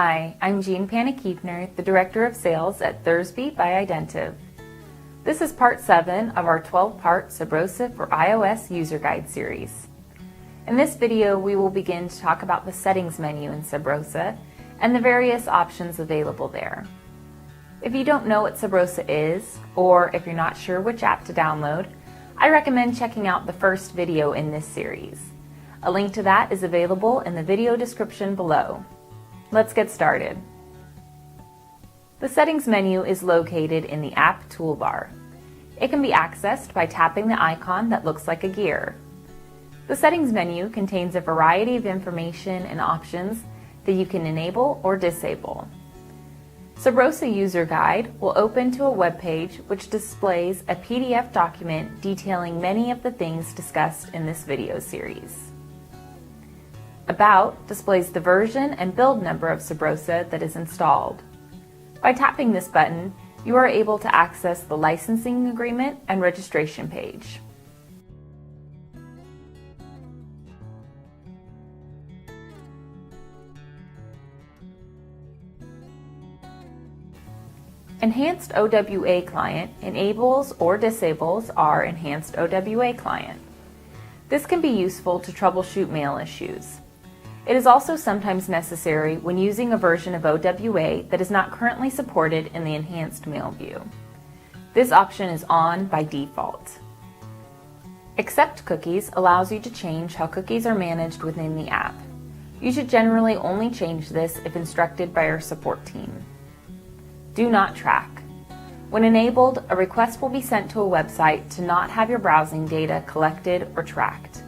Hi, I'm Jean Panikiefner, the Director of Sales at Thursby by Identiv. This is part 7 of our 12-part Sub Rosa for iOS User Guide series. In this video, we will begin to talk about the Settings menu in Sub Rosa and the various options available there. If you don't know what Sub Rosa is, or if you're not sure which app to download, I recommend checking out the first video in this series. A link to that is available in the video description below. Let's get started. The Settings menu is located in the App Toolbar. It can be accessed by tapping the icon that looks like a gear. The Settings menu contains a variety of information and options that you can enable or disable. Sub Rosa User Guide will open to a web page which displays a PDF document detailing many of the things discussed in this video series. About displays the version and build number of Sub Rosa that is installed. By tapping this button, you are able to access the licensing agreement and registration page. Enhanced OWA Client enables or disables our Enhanced OWA Client. This can be useful to troubleshoot mail issues. It is also sometimes necessary when using a version of OWA that is not currently supported in the Enhanced Mail view. This option is on by default. Accept Cookies allows you to change how cookies are managed within the app. You should generally only change this if instructed by our support team. Do not track. When enabled, a request will be sent to a website to not have your browsing data collected or tracked.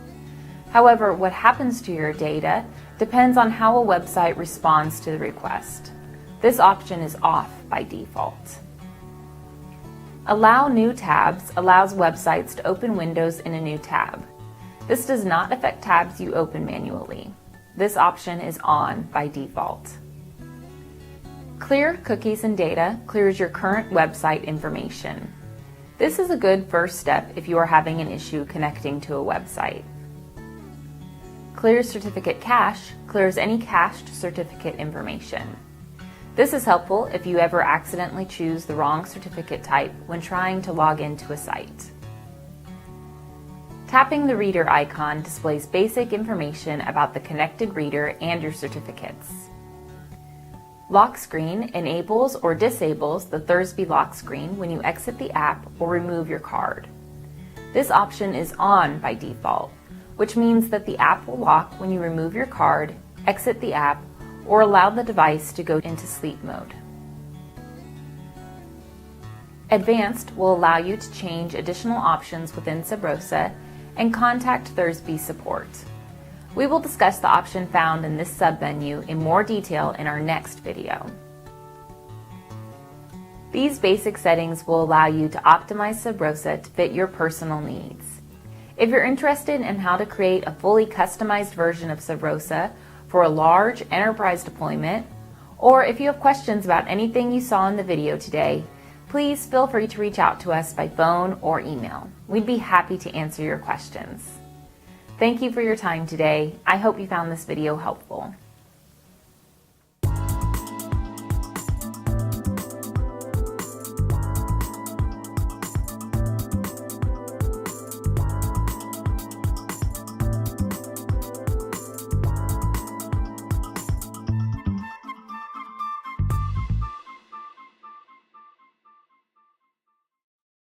However, what happens to your data depends on how a website responds to the request. This option is off by default. Allow New Tabs allows websites to open windows in a new tab. This does not affect tabs you open manually. This option is on by default. Clear Cookies and Data clears your current website information. This is a good first step if you are having an issue connecting to a website. Clear Certificate Cache clears any cached certificate information. This is helpful if you ever accidentally choose the wrong certificate type when trying to log into a site. Tapping the reader icon displays basic information about the connected reader and your certificates. Lock Screen enables or disables the Thursby lock screen when you exit the app or remove your card. This option is on by default, which means that the app will lock when you remove your card, exit the app, or allow the device to go into sleep mode. Advanced will allow you to change additional options within Sub Rosa and contact Thursby support. We will discuss the option found in this sub-menu in more detail in our next video. These basic settings will allow you to optimize Sub Rosa to fit your personal needs. If you're interested in how to create a fully customized version of Sub Rosa for a large enterprise deployment, or if you have questions about anything you saw in the video today, please feel free to reach out to us by phone or email. We'd be happy to answer your questions. Thank you for your time today. I hope you found this video helpful.